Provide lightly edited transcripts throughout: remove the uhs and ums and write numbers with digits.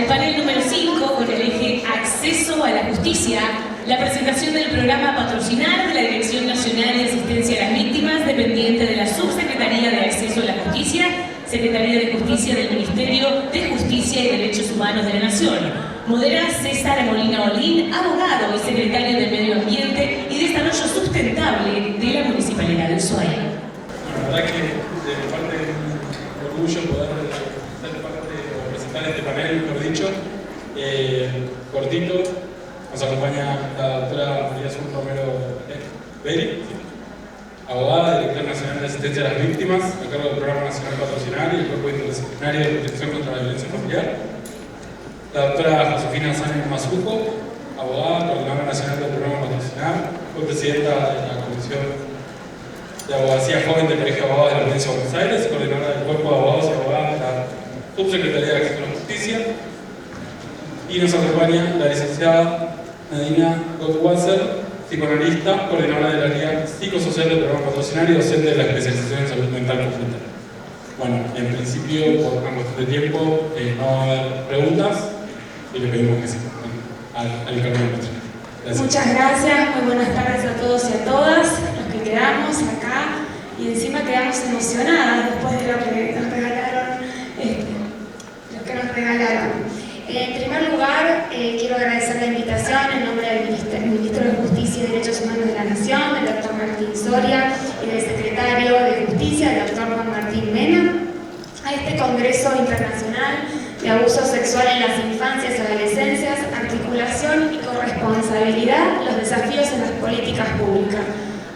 al panel número 5 con el eje Acceso a la Justicia, la presentación del programa Patrocinar de la Dirección Nacional de Asistencia a las Víctimas, dependiente de la Subsecretaría de Acceso a la Justicia, Secretaría de Justicia del Ministerio de Justicia y Derechos Humanos de la Nación. Modera César Molina Olín, abogado y secretario de Medio Ambiente y Desarrollo Sustentable de la Municipalidad de Ushuaia. La verdad que de mi parte es un orgullo poder ser parte o presentar este panel, mejor dicho. Cortito, nos acompaña la doctora María Azul Romero Beri, abogada, directora nacional de Asistencia a las Víctimas, a cargo del Programa Nacional Patrocinar y el Cuerpo Interdisciplinario de Protección contra la Violencia Familiar. La doctora Josefina Sánchez Mazuco, abogada, coordinadora nacional del Programa Patrocinar, fue presidenta de la Comisión de Abogacía Joven del Colegio de Abogados de la Provincia de Buenos Aires, coordinadora del Cuerpo de Abogados y Abogadas de la Subsecretaría de Acceso a la Justicia. Y nos acompaña la licenciada Nadina Goldwasser, psicoanalista, coordinadora del área psicosocial del Programa Patrocinar y docente de la especialización en salud mental comunitaria. Bueno, en principio, por una cuestión de tiempo, no va a haber preguntas y le pedimos que se pongan al cronómetro. Muchas gracias, muy buenas tardes a todos y a todas, los que quedamos acá y encima quedamos emocionadas después de lo que nos regalaron. En primer lugar, quiero agradecer la invitación en nombre del Ministro de Justicia y Derechos Humanos de la Nación, del doctor Martín Soria y del Secretario de Justicia, el doctor Juan Martín Mena, a este Congreso Internacional de Abuso Sexual en las Infancias y Adolescencias, Articulación y Corresponsabilidad, los desafíos en las políticas públicas.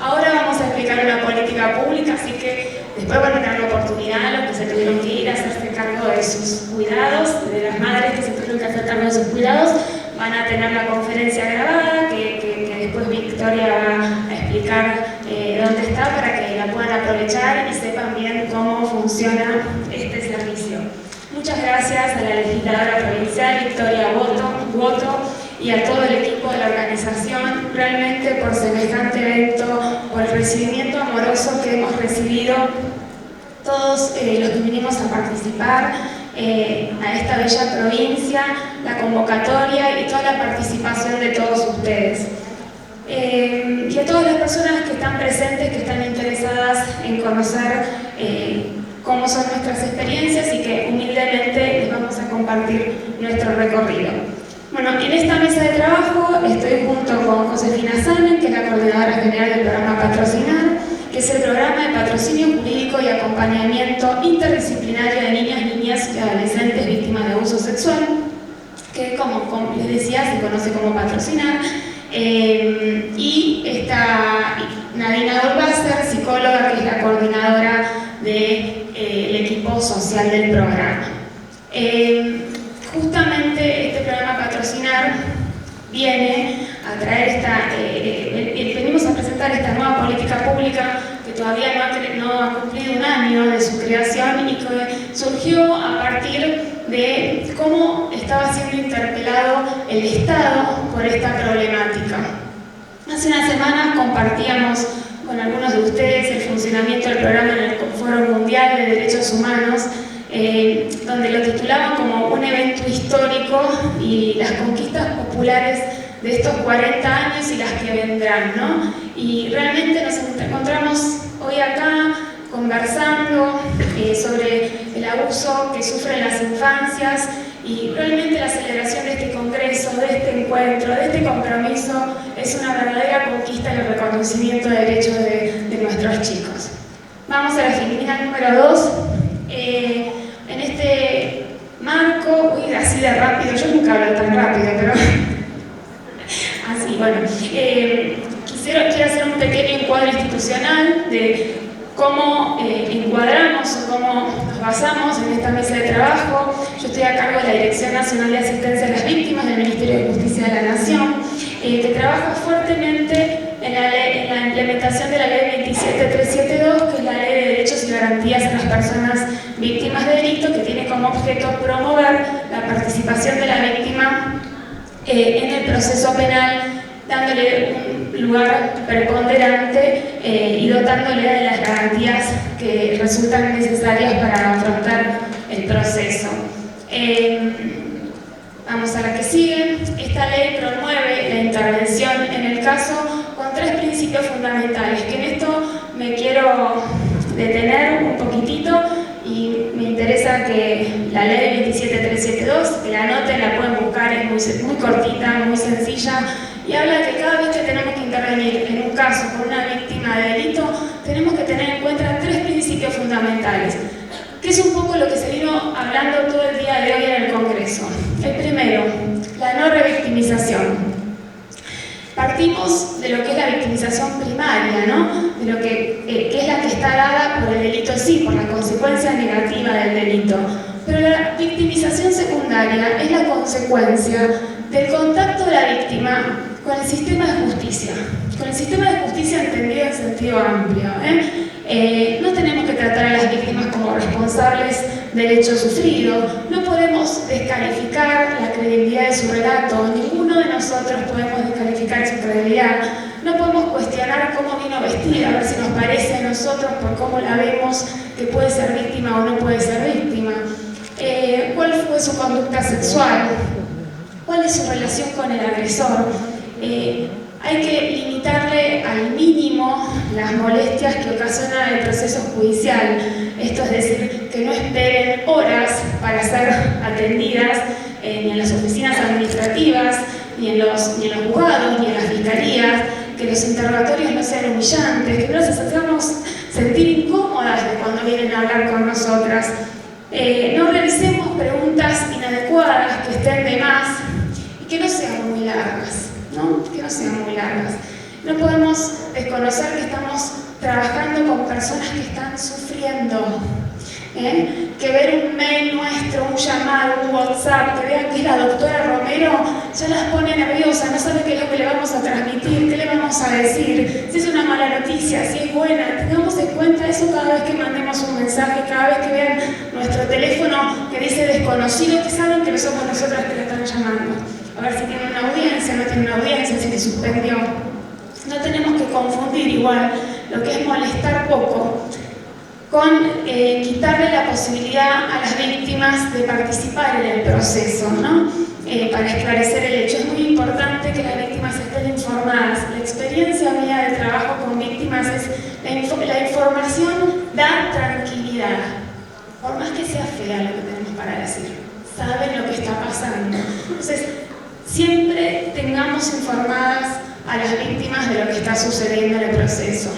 Ahora vamos a explicar una política pública, así que después van a tener la oportunidad, los que se tuvieron que ir a hacerse cargo de sus cuidados, de las madres que se tuvieron que hacer cargo de sus cuidados, van a tener la conferencia grabada, que después Victoria va a explicar dónde está para que la puedan aprovechar y sepan bien cómo funciona este servicio. Muchas gracias a la legisladora provincial, Victoria Boto, y a todo el equipo de la organización, realmente por semejante evento, por el recibimiento amoroso que hemos recibido todos los que vinimos a participar a esta bella provincia, la convocatoria y toda la participación de todos ustedes. Y a todas las personas que están presentes, que están interesadas en conocer cómo son nuestras experiencias y que humildemente les vamos a compartir nuestro recorrido. Bueno, en esta mesa de trabajo estoy junto con Josefina Sánchez, que es la coordinadora general del programa Patrocinar, que es el programa de patrocinio jurídico y acompañamiento interdisciplinario de niñas y adolescentes víctimas de abuso sexual, que como les decía se conoce como Patrocinar, y está Nadina Goldwasser, psicóloga, que es la coordinadora del equipo social del programa. Justamente este programa Patrocinar viene a traer venimos a presentar esta nueva política pública que todavía no ha cumplido un año de su creación y que surgió a partir de cómo estaba siendo interpelado el Estado por esta problemática. Hace unas semanas compartíamos con algunos de ustedes el funcionamiento del programa en el Foro Mundial de Derechos Humanos, donde lo titulaban como un evento histórico y las conquistas populares de estos 40 años y las que vendrán, ¿no? Y realmente nos encontramos hoy acá conversando sobre el abuso que sufren las infancias y realmente la celebración de este congreso, de este encuentro, de este compromiso es una verdadera conquista en el reconocimiento de derechos de nuestros chicos. Vamos a la Filipina número 2. En este marco, así de rápido, yo nunca hablo tan rápido, pero así, bueno, quiero hacer un pequeño encuadre institucional de cómo encuadramos o cómo nos basamos en esta mesa de trabajo. Yo estoy a cargo de la Dirección Nacional de Asistencia a las Víctimas del Ministerio de Justicia de la Nación, que trabaja fuertemente en la implementación de la Ley 27372, que es la Ley de Derechos y Garantías a las Personas Víctimas de Delito, que tiene como objeto promover la participación de la víctima en el proceso penal, dándole un lugar preponderante y dotándole de las garantías que resultan necesarias para afrontar el proceso. Vamos a la que sigue. Esta ley promueve la intervención en el caso con 3 principios fundamentales, que en esto me quiero detener un poquitito y me interesa que la ley 27372, que la anoten, la pueden buscar, es muy cortita, muy sencilla, y habla de que cada vez que tenemos que intervenir en un caso con una víctima de delito, tenemos que tener en cuenta 3 principios fundamentales, que es un poco lo que se vino hablando todo el día de hoy en el Congreso. El primero, la no revictimización. Partimos de lo que es la victimización primaria, ¿no? De lo que es la que está dada por el delito sí, por la consecuencia negativa del delito. Pero la victimización secundaria es la consecuencia del contacto de la víctima con el sistema de justicia. Con el sistema de justicia entendido en sentido amplio. No tenemos que tratar a las víctimas como responsables del hecho sufrido. No podemos descalificar la credibilidad de su relato. Ninguno de nosotros podemos descalificar su credibilidad. No podemos cuestionar cómo vino vestida, a ver si nos parece a nosotros por cómo la vemos que puede ser víctima o no puede ser víctima. ¿Cuál fue su conducta sexual? ¿Cuál es su relación con el agresor? Hay que limitarle al mínimo las molestias que ocasiona el proceso judicial. Esto es decir, que no esperen horas para ser atendidas ni en las oficinas administrativas, ni en los juzgados, ni en las fiscalías, que los interrogatorios no sean humillantes, que no las hagamos sentir incómodas de cuando vienen a hablar con nosotras. No realicemos preguntas inadecuadas, que estén de más y que no sean muy largas. Que no sean muy largas. No podemos desconocer que estamos trabajando con personas que están sufriendo. Que ver un mail nuestro, un llamado, un WhatsApp, que vean que es la doctora Romero, ya las pone nerviosas, no sabe qué es lo que le vamos a transmitir, qué le vamos a decir, si es una mala noticia, si es buena. Tengamos en cuenta eso cada vez que mandemos un mensaje, cada vez que vean nuestro teléfono que dice desconocido, que saben que no somos nosotras que le están llamando. A ver si tiene una audiencia, no tiene una audiencia, si le suspendió. No tenemos que confundir igual lo que es molestar poco con quitarle la posibilidad a las víctimas de participar en el proceso, ¿no? Para esclarecer el hecho. Es muy importante que las víctimas estén informadas. La experiencia mía de trabajo con víctimas es la información da tranquilidad. Por más que sea fea lo que tenemos para decir, saben lo que está pasando. Entonces, siempre tengamos informadas a las víctimas de lo que está sucediendo en el proceso.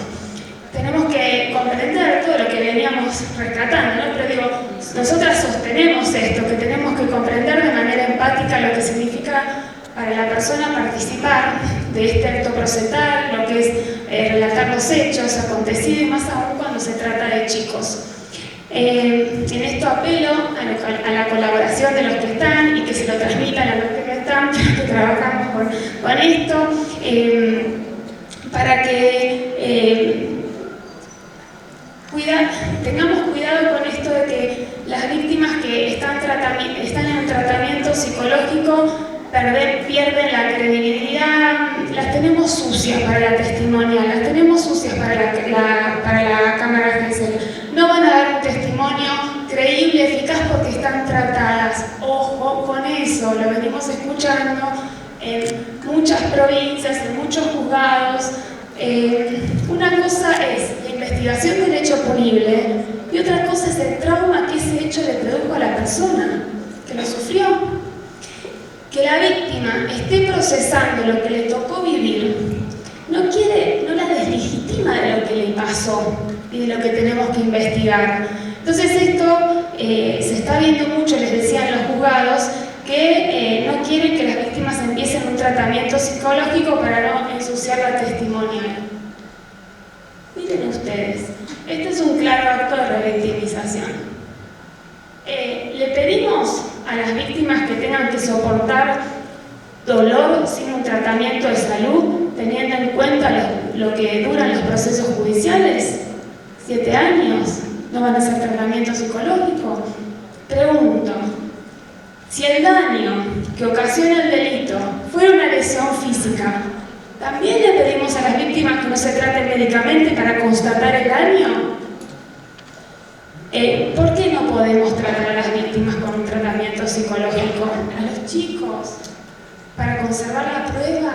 Tenemos que comprender todo lo que veníamos rescatando, ¿no? Pero digo, nosotras sostenemos esto, que tenemos que comprender de manera empática lo que significa para la persona participar de este acto procesal, lo que es relatar los hechos acontecidos y más aún cuando se trata de chicos. En esto apelo a la colaboración de los que están y que se lo transmitan a los que no están, que trabajamos con esto, para que tengamos cuidado con esto de que las víctimas que están en un tratamiento psicológico pierden la credibilidad, las tenemos sucias para la testimonial, las tenemos sucias para la cámara judicial. No van a dar un testimonio creíble, eficaz, porque están tratadas. Ojo con eso, lo venimos escuchando en muchas provincias, en muchos juzgados. Una cosa es la investigación del hecho punible y otra cosa es el trauma que ese hecho le produjo a la persona que lo sufrió. Que la víctima esté procesando lo que le tocó vivir no la deslegitima de lo que le pasó y de lo que tenemos que investigar. Entonces esto se está viendo mucho, les decía en los juzgados, que no quieren que las víctimas empiecen un tratamiento psicológico para no ensuciar la testimonial. Miren ustedes, este es un claro acto de revictimización. Le pedimos a las víctimas que tengan que soportar dolor sin un tratamiento de salud, teniendo en cuenta lo que duran los procesos judiciales. 7 años, ¿no van a hacer tratamiento psicológico? Pregunto, si el daño que ocasiona el delito fuera una lesión física, ¿también le pedimos a las víctimas que no se traten médicamente para constatar el daño? ¿Por qué no podemos tratar a las víctimas con un tratamiento psicológico a los chicos para conservar la prueba.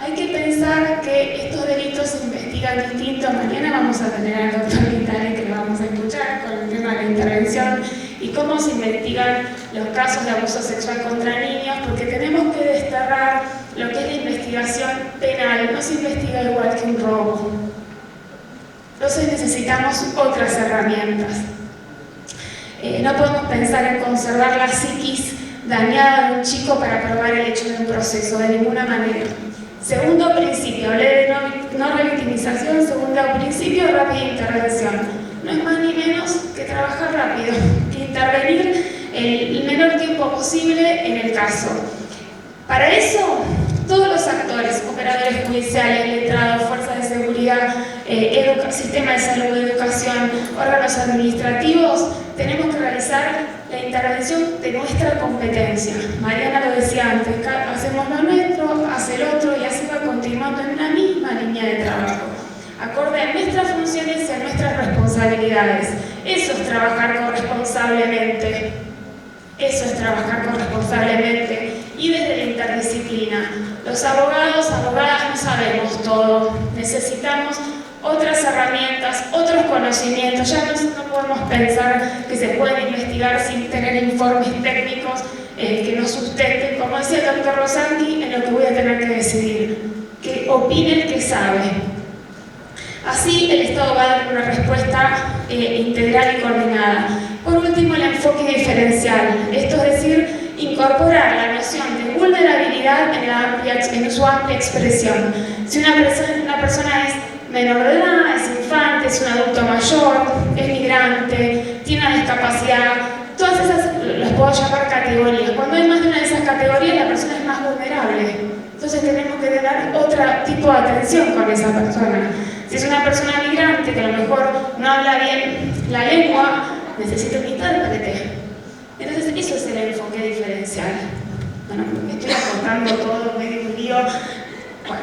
Hay que pensar que estos delitos se investigan distinto. Mañana vamos a tener al doctor Vitale, que lo vamos a escuchar con el tema de la intervención y cómo se investigan los casos de abuso sexual contra niños, porque tenemos que desterrar lo que es la investigación penal. No se investiga igual que un robo. Entonces necesitamos otras herramientas. No podemos pensar en conservar la psiquis dañada de un chico para probar el hecho de un proceso, de ninguna manera. Segundo principio, hablé de no revictimización. Segundo principio, rápida intervención. No es más ni menos que trabajar rápido, que intervenir el menor tiempo posible en el caso. Para eso, todos los actores, operadores judiciales, letrados, fuerzas de seguridad, sistema de salud, educación, órganos administrativos, tenemos que realizar la intervención de nuestra competencia. Mariana lo decía antes, hacemos lo nuestro, hace el otro y así va continuando en una misma línea de trabajo, acorde a nuestras funciones y a nuestras responsabilidades. Eso es trabajar corresponsablemente. Eso es trabajar corresponsablemente y desde la interdisciplina. Los abogados, abogadas no sabemos todo. Necesitamos otras herramientas, otros conocimientos. Ya no podemos pensar que se puede investigar sin tener informes técnicos que nos sustenten. Como decía el doctor Rosanti, en lo que voy a tener que decidir. Que opine el que sabe. Así el Estado va a dar una respuesta integral y coordinada. Por último, el enfoque diferencial. Esto es decir, incorporar la noción de vulnerabilidad en su amplia expresión. Si una persona es menor de edad, es infante, es un adulto mayor, es migrante, tiene una discapacidad, todas esas las puedo llamar categorías. Cuando hay más de una de esas categorías, la persona es más vulnerable. Entonces tenemos que dar otro tipo de atención con esa persona. Si es una persona migrante que a lo mejor no habla bien la lengua, necesita un intérprete. Entonces eso es el enfoque diferencial. Bueno, me estoy contando todo, medio un lío. Bueno,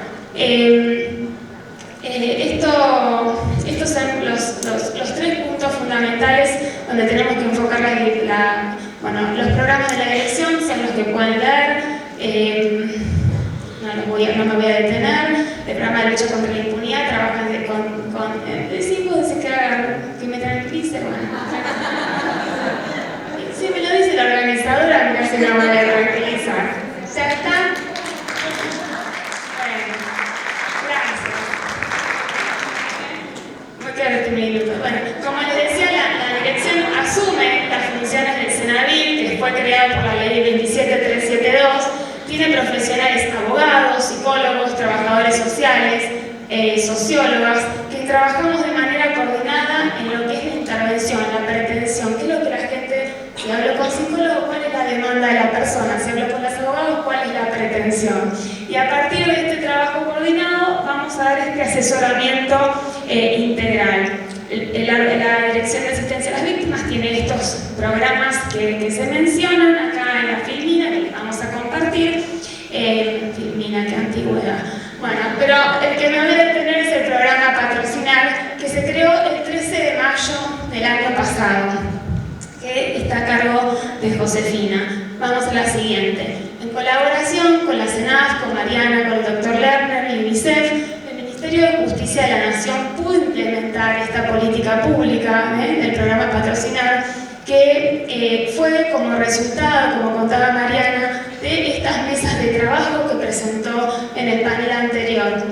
estos son los tres puntos fundamentales donde tenemos que enfocar los programas de la dirección son los que pueden leer. No me voy a detener. El programa de lucha contra la impunidad trabajan sí, puede ser que me tranquilice. Bueno. Si me lo dice la organizadora, mira si no me voy a tranquilizar. ¿Ya está? Bueno, gracias. Me queda este minuto. Bueno, como les decía, la dirección asume las funciones del Senavit, que fue creado por la ley 27372. Tiene profesionales, abogados, psicólogos, trabajadores sociales, sociólogas, que trabajamos de manera coordinada en lo que es la intervención, la pretensión. ¿Qué es lo que la gente, si hablo con psicólogos, cuál es la demanda de la persona? Si hablo con los abogados, ¿cuál es la pretensión? Y a partir de este trabajo coordinado, vamos a dar este asesoramiento integral. La Dirección de Asistencia a las Víctimas tiene estos programas que se mencionan acá en la filmina, que les vamos a compartir. Filmina, qué antigüedad. Bueno, pero el que me voy a detener es el programa Patrocinar, que se creó el 13 de mayo del año pasado, que está a cargo de Josefina. Vamos a la siguiente. En colaboración con la CENAF, con Mariana, con el doctor Lerner y UNICEF, el Ministerio de Justicia de la Nación pudo implementar esta política pública del programa Patrocinar, que fue como resultado, como contaba Mariana, de estas mesas de trabajo que presentó en el panel anterior.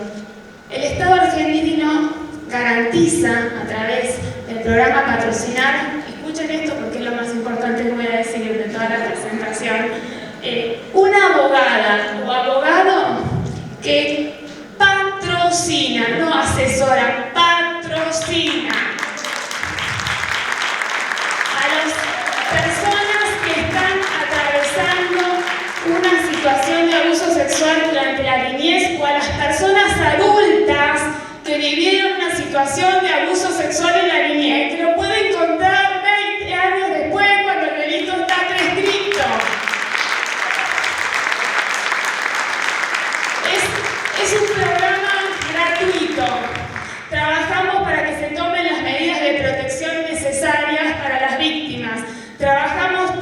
El Estado argentino garantiza a través del programa Patrocinar, escuchen esto porque es lo más importante que voy a decir de toda la presentación, una abogada o abogado que patrocina, no asesora, patrocina a las personas que están atravesando una situación de abuso sexual durante la niñez o a las personas adultas que vivieron una situación de abuso sexual en la niñez, que lo pueden contar 20 años después cuando el delito está prescrito. Es un programa gratuito. Trabajamos para que se tomen las medidas de protección necesarias para las víctimas. Trabajamos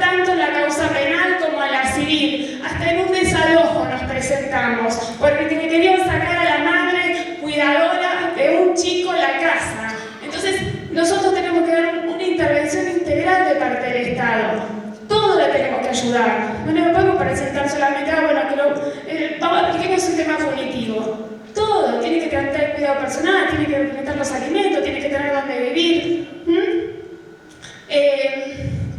civil, hasta en un desalojo nos presentamos, porque querían sacar a la madre cuidadora de un chico a la casa. Entonces, nosotros tenemos que dar una intervención integral de parte del Estado. Todo le tenemos que ayudar. No nos podemos presentar solamente, apliquemos un tema punitivo. Todo, tiene que tener el cuidado personal, tiene que implementar los alimentos, tiene que tener dónde vivir.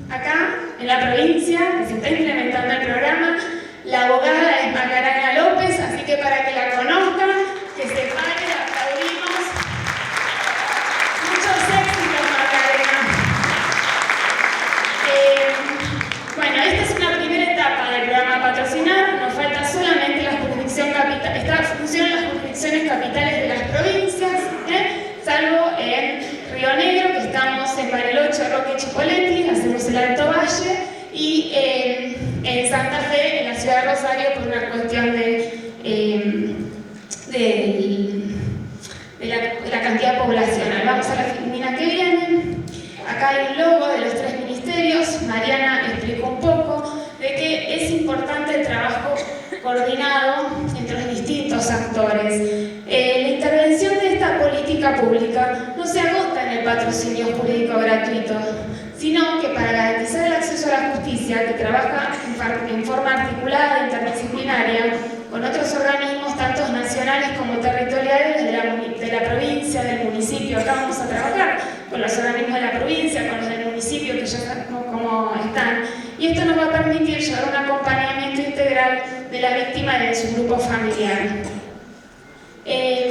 Acá, en la provincia, que se está implementando el programa, la abogada es Macarena López, así que para que la conozcan, que se pare, la aplaudimos. Muchos éxitos, Macarena. Bueno, esta es una primera etapa del programa Patrocinar. Nos falta solamente la jurisdicción capital. Funcionan las jurisdicciones capitales de las provincias, salvo en Río Negro, que estamos en Bariloche, Roque y Chipoleti, hacemos el Alto Valle, y en Santa Fe, en la ciudad de Rosario, por una cuestión de la cantidad poblacional. Vamos a la filmina que viene. Acá hay un logo de los 3 ministerios. Mariana explicó un poco de que es importante el trabajo coordinado entre los distintos actores. La intervención de esta política pública no se agota en el patrocinio jurídico gratuito, sino que para garantizar el acceso a la justicia, que trabaja en forma articulada e interdisciplinaria con otros organismos, tanto nacionales como territoriales de la provincia, del municipio. Acá vamos a trabajar con los organismos de la provincia, con los del municipio, que ya sabemos cómo están. Y esto nos va a permitir llevar un acompañamiento integral de la víctima y de su grupo familiar.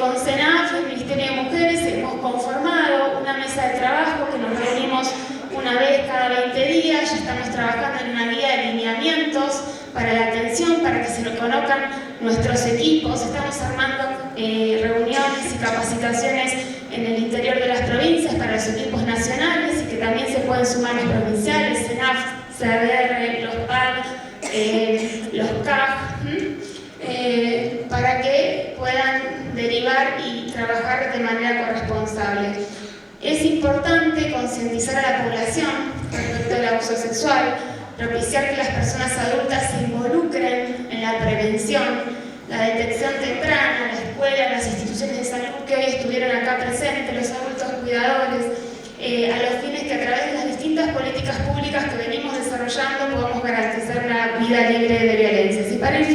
Con CENAF, el Ministerio de Mujeres, hemos conformado una mesa de trabajo que nos reunimos una vez cada 20 días. Ya estamos trabajando en una guía de lineamientos para la atención, para que se nos conozcan nuestros equipos. Estamos armando reuniones y capacitaciones en el interior de las provincias para los equipos nacionales y que también se pueden sumar los provinciales, CENAF, CDR, los PAD, los CAG, para que puedan derivar y trabajar de manera corresponsable. Es importante concientizar a la población respecto al abuso sexual, propiciar que las personas adultas se involucren en la prevención, la detección temprana, la escuela, las instituciones de salud que hoy estuvieron acá presentes, los adultos cuidadores, a los fines que a través de las distintas políticas públicas que venimos desarrollando podamos garantizar una vida libre de violencias. Y para ir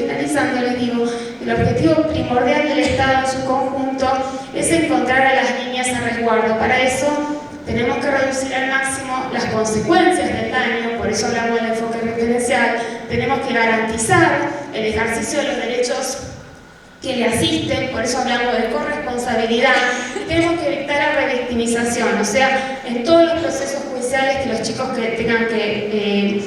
finalizando, les digo, el objetivo primordial del Estado en su conjunto es encontrar a las niñas a resguardo. Para eso tenemos que reducir al máximo las consecuencias del daño, por eso hablamos del enfoque referencial. Tenemos que garantizar el ejercicio de los derechos que le asisten, por eso hablamos de corresponsabilidad, y tenemos que evitar la revictimización, o sea, en todos los procesos judiciales que los chicos tengan que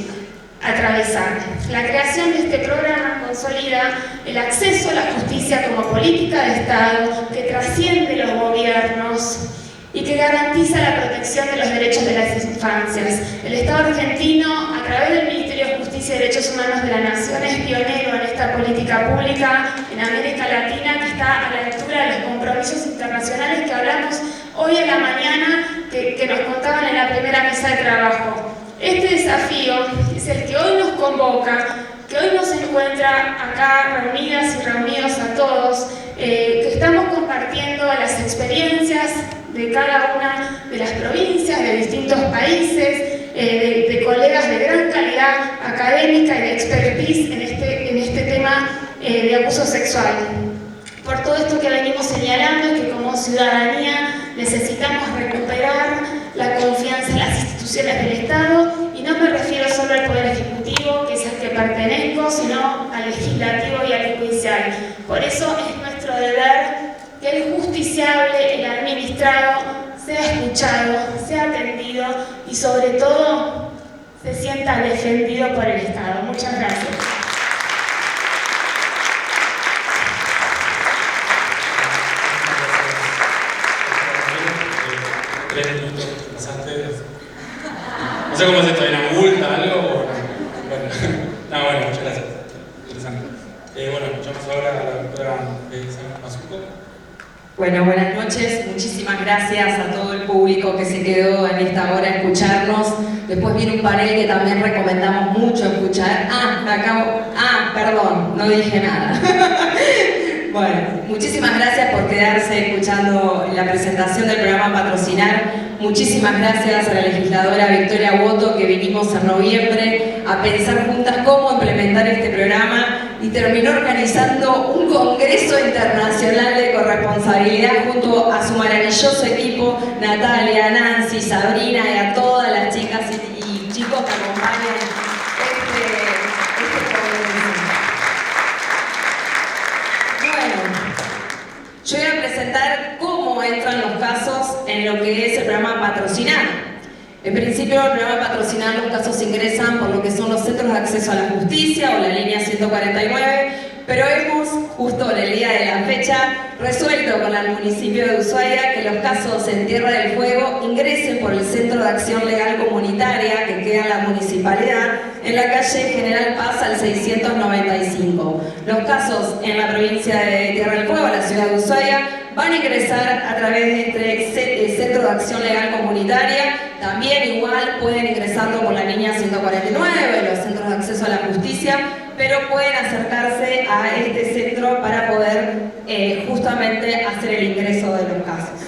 atravesar. La creación de este programa consolida el acceso a la justicia como política de Estado que trasciende los gobiernos y que garantiza la protección de los derechos de las infancias. El Estado argentino, a través del Ministerio de Justicia y Derechos Humanos de la Nación, es pionero en esta política pública en América Latina, que está a la altura de los compromisos internacionales que hablamos hoy en la mañana, que nos contaban en la primera mesa de trabajo. Este desafío es el que hoy nos convoca, que hoy nos encuentra acá reunidas y reunidos a todos, que estamos compartiendo las experiencias de cada una de las provincias, de distintos países, de colegas de gran calidad académica y de expertise en este tema de abuso sexual. Por todo esto que venimos señalando, que como ciudadanía necesitamos recuperar la confianza en las instituciones del Estado, y no me refiero solo al Poder Ejecutivo, que es al que pertenezco, sino al Legislativo y al Judicial. Por eso es nuestro deber que el justiciable, el administrado, sea escuchado, sea atendido y sobre todo se sienta defendido por el Estado. Muchas gracias. No sé cómo es esto, ¿hay una multa, algo? Bueno, muchas gracias. Interesante. Bueno, escuchamos ahora a la doctora Sara Mazuco. Bueno, buenas noches. Muchísimas gracias a todo el público que se quedó en esta hora a escucharnos. Después viene un panel que también recomendamos mucho escuchar. Perdón, no dije nada. Bueno, muchísimas gracias por quedarse escuchando la presentación del programa Patrocinar. Muchísimas gracias a la legisladora Victoria Boto, que vinimos en noviembre a pensar juntas cómo implementar este programa y terminó organizando un congreso internacional de corresponsabilidad junto a su maravilloso equipo, Natalia, Nancy, Sabrina y a todas las chicas y chicos que acompañan este congreso. Yo voy a presentar cómo entran los casos en lo que es el programa Patrocinar. En principio, el programa Patrocinar, los casos ingresan por lo que son los centros de acceso a la justicia o la línea 149, pero hemos, justo en el día de la fecha, resuelto con el municipio de Ushuaia que los casos en Tierra del Fuego ingresen por el Centro de Acción Legal Comunitaria que queda en la municipalidad, en la calle General Paz al 695. Los casos en la provincia de Tierra del Fuego, la ciudad de Ushuaia, van a ingresar a través de este Centro de Acción Legal Comunitaria. También igual pueden ingresando por la línea 149, los centros de acceso a la justicia, pero pueden acercarse a este centro para poder justamente hacer el ingreso de los casos.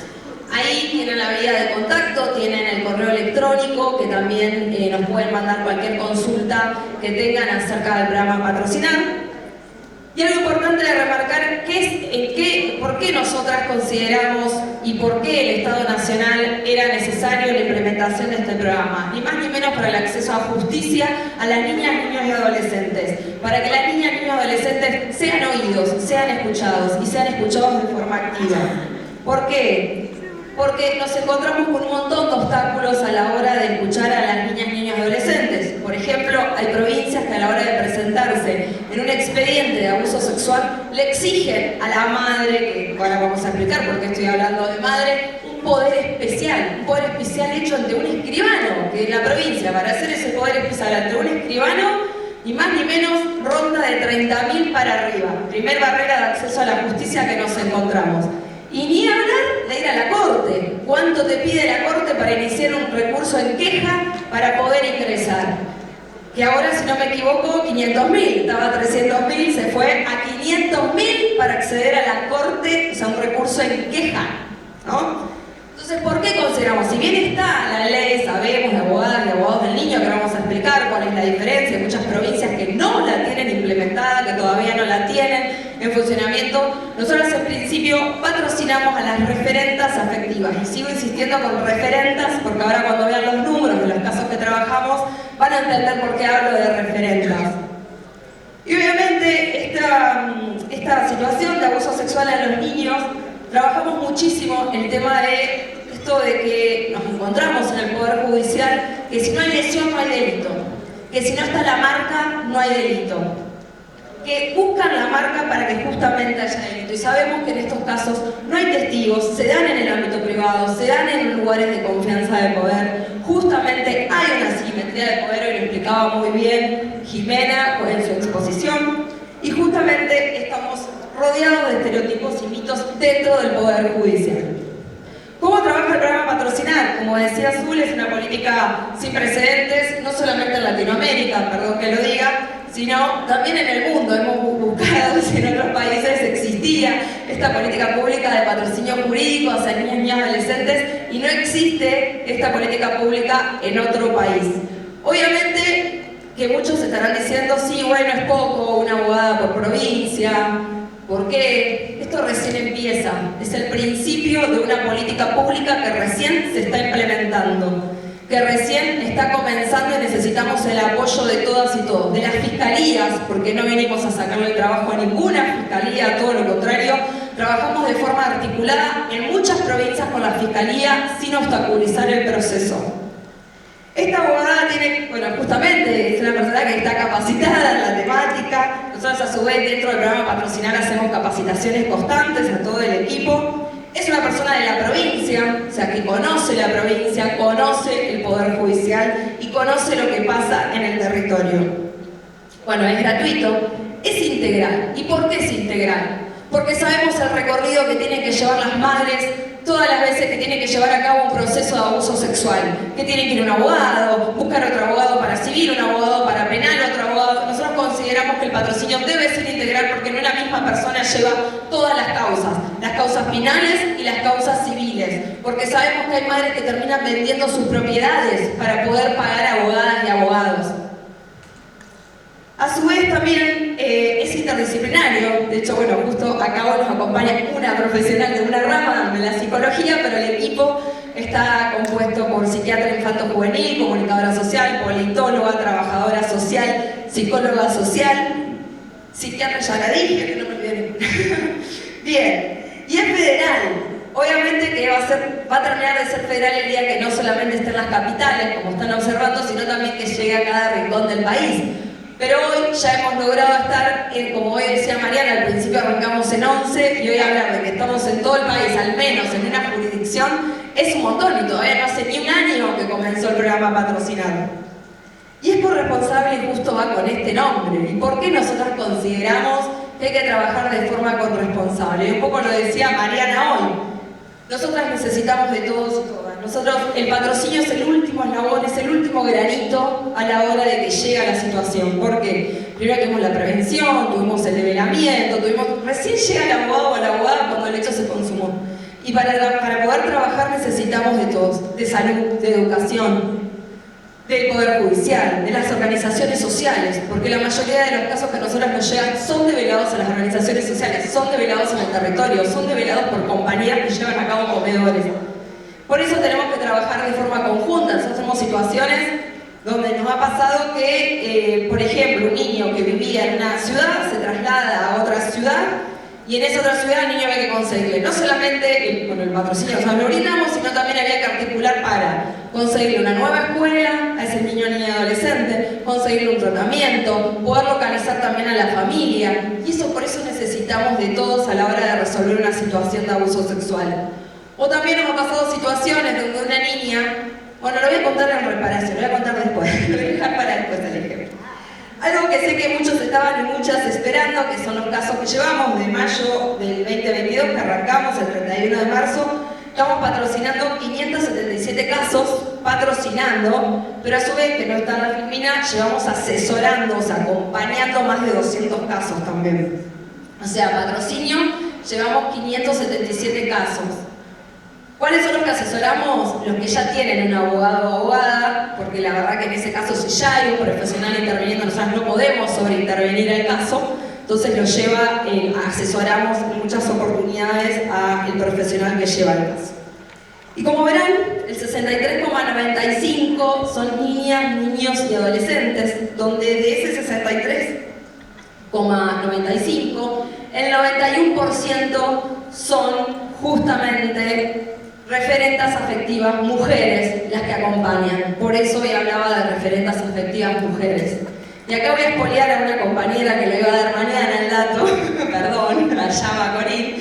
Ahí tienen la vía de contacto, tienen el correo electrónico, que también nos pueden mandar cualquier consulta que tengan acerca del programa Patrocinar. Y algo importante de remarcar por qué nosotras consideramos y por qué el Estado Nacional era necesario la implementación de este programa, ni más ni menos para el acceso a justicia a las niñas, niños y adolescentes, para que las niñas, niños y adolescentes sean oídos, sean escuchados y sean escuchados de forma activa. ¿Por qué? Porque nos encontramos con un montón de obstáculos a la hora de escuchar a las niñas, niños y adolescentes. Por ejemplo, hay provincias que a la hora de presentarse en un expediente de abuso sexual le exigen a la madre, que ahora vamos a explicar por qué estoy hablando de madre, un poder especial hecho ante un escribano, que en la provincia, para hacer ese poder especial ante un escribano, ni más ni menos ronda de 30.000 para arriba. Primer barrera de acceso a la justicia que nos encontramos. Y ni hablar de ir a la corte. ¿Cuánto te pide la corte para iniciar un recurso en queja para poder ingresar? Que ahora, si no me equivoco, 500.000. Estaba a 300.000, se fue a 500.000 para acceder a la corte, o sea, un recurso en queja, ¿no? Entonces, ¿por qué consideramos? Si bien está la ley, sabemos, de abogadas y abogados del niño, que vamos a explicar cuál es la diferencia, hay muchas provincias que no la tienen implementada, que todavía no la tienen en funcionamiento, nosotros en principio patrocinamos a las referentas afectivas, y sigo insistiendo con referentas, porque ahora cuando vean los números de los casos que trabajamos, van a entender por qué hablo de referentas. Y obviamente esta situación de abuso sexual a los niños, trabajamos muchísimo el tema de esto de que nos encontramos en el Poder Judicial, que si no hay lesión no hay delito, que si no está la marca no hay delito, que buscan la marca para que justamente haya delito. Y sabemos que en estos casos no hay testigos, se dan en el ámbito privado, se dan en lugares de confianza de poder, justamente hay una asimetría de poder, y lo explicaba muy bien Jimena en su exposición, y justamente estamos rodeados de estereotipos y mitos dentro del Poder Judicial. ¿Cómo trabaja el programa Patrocinar? Como decía Azul, es una política sin precedentes, no solamente en Latinoamérica, perdón que lo diga, sino también en el mundo. Hemos buscado si en otros países existía esta política pública de patrocinio jurídico hacia niñas, niñas y adolescentes, y no existe esta política pública en otro país. Obviamente que muchos estarán diciendo, sí, bueno, es poco, una abogada por provincia. ¿Por qué? Esto recién empieza, es el principio de una política pública que recién se está implementando, que recién está comenzando y necesitamos el apoyo de todas y todos, de las fiscalías, porque no venimos a sacarle el trabajo a ninguna fiscalía, todo lo contrario, trabajamos de forma articulada en muchas provincias con la fiscalía sin obstaculizar el proceso. Esta abogada tiene, bueno, justamente es una persona que está capacitada en la temática. Nosotros a su vez dentro del programa Patrocinar hacemos capacitaciones constantes a todo el equipo. Es una persona de la provincia, o sea que conoce la provincia, conoce el Poder Judicial y conoce lo que pasa en el territorio. Bueno, es gratuito, es integral. ¿Y por qué es integral? porque sabemos el recorrido que tienen que llevar las madres todas las veces que tienen que llevar a cabo un proceso de abuso sexual, que tienen que ir a un abogado, buscar otro abogado para civil, un abogado para penal, otro abogado. Nosotros consideramos que el patrocinio debe ser integral porque no una misma persona lleva todas las causas penales y las causas civiles, porque sabemos que hay madres que terminan vendiendo sus propiedades para poder pagar abogadas y abogados. A su vez también es interdisciplinario, de hecho, bueno, justo acá hoy nos acompaña una profesional de una rama de la psicología, pero el equipo está compuesto por psiquiatra infanto-juvenil, comunicadora social, politóloga, trabajadora social, psicóloga social, psiquiatra ya la dije, que no me olvidé. Bien, y es federal. Obviamente que va a terminar de ser federal el día que no solamente esté en las capitales, como están observando, sino también que llegue a cada rincón del país. Pero hoy ya hemos logrado estar, como hoy decía Mariana, al principio arrancamos en 11 y hoy hablar de que estamos en todo el país, al menos en una jurisdicción, es un montón y todavía no hace ni un año que comenzó el programa patrocinado. Y es corresponsable y justo va con este nombre. ¿Y por qué nosotros consideramos que hay que trabajar de forma corresponsable? Y un poco lo decía Mariana hoy. Nosotras necesitamos de todos y todas. Nosotros, el patrocinio es el último eslabón, es el último granito a la hora de que llega la situación. ¿Por qué? Primero tuvimos la prevención, tuvimos el develamiento, recién llega el abogado o la abogada cuando el hecho se consumó. Y para poder trabajar necesitamos de todos, de salud, de educación, del Poder Judicial, de las organizaciones sociales, porque la mayoría de los casos que a nosotros nos llegan son develados a las organizaciones sociales, son develados en el territorio, son develados por compañías que llevan a cabo comedores. Por eso tenemos que trabajar de forma conjunta. Nosotros tenemos situaciones donde nos ha pasado que, por ejemplo, un niño que vivía en una ciudad se traslada a otra ciudad y en esa otra ciudad el niño había que conseguirle no solamente el patrocinio, o sea, lo brindamos, sino también había que articular para conseguirle una nueva escuela a ese niño, niña, adolescente, conseguirle un tratamiento, poder localizar también a la familia. Y por eso necesitamos de todos a la hora de resolver una situación de abuso sexual. O también nos ha pasado situaciones donde una niña, bueno, lo voy a contar en reparación, lo voy a contar después, lo voy a dejar para después el ejemplo. Algo que sé que muchos estaban y muchas esperando, que son los casos que llevamos de mayo del 2022, que arrancamos el 31 de marzo, estamos patrocinando 577 casos, pero a su vez, que no está en la Filmina, llevamos asesorando, o sea, acompañando más de 200 casos también. O sea, patrocinio, llevamos 577 casos. ¿Cuáles son los que asesoramos? Los que ya tienen un abogado o abogada, porque la verdad que en ese caso si ya hay un profesional interviniendo, nosotros no podemos sobreintervenir el caso, entonces lo lleva, asesoramos en muchas oportunidades al profesional que lleva el caso. Y como verán, el 63,95% son niñas, niños y adolescentes, donde de ese 63,95%, el 91% son justamente referentas afectivas mujeres las que acompañan. Por eso hoy hablaba de referentas afectivas mujeres. Y acá voy a espolear a una compañera que le iba a dar mañana el dato, perdón, la llama Corín,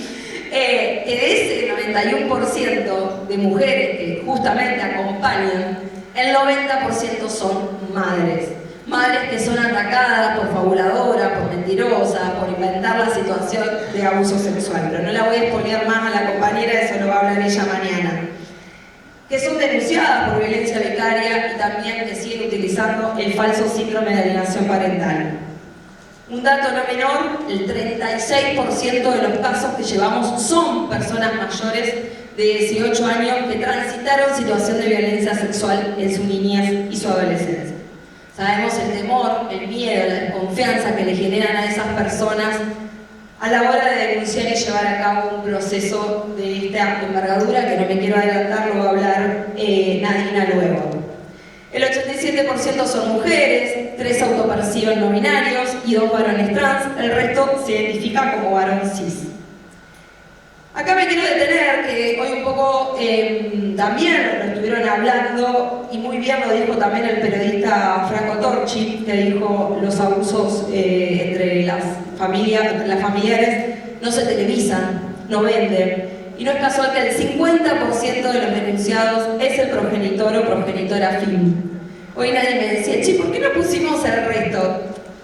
que de ese 91% de mujeres que justamente acompañan, el 90% son madres. Madres que son atacadas por fabuladora, por mentirosa, por inventar la situación de abuso sexual. Pero no la voy a exponer más a la compañera, eso lo va a hablar ella mañana. Que son denunciadas por violencia vicaria y también que siguen utilizando el falso síndrome de alienación parental. Un dato no menor, el 36% de los casos que llevamos son personas mayores de 18 años que transitaron situación de violencia sexual en su niñez y su adolescencia. Sabemos el temor, el miedo, la desconfianza que le generan a esas personas a la hora de denunciar y llevar a cabo un proceso de esta envergadura, que no me quiero adelantar, lo va a hablar Nadina luego. El 87% son mujeres, 3 autoperciben no binarios y 2 varones trans, el resto se identifica como varón cis. Acá me quiero detener, que hoy un poco también lo estuvieron hablando, y muy bien lo dijo también el periodista Franco Torchi, que dijo los abusos entre las familiares no se televisan, no venden. Y no es casual que el 50% de los denunciados es el progenitor o progenitora fin. Hoy nadie me decía, che, ¿por qué no pusimos el resto?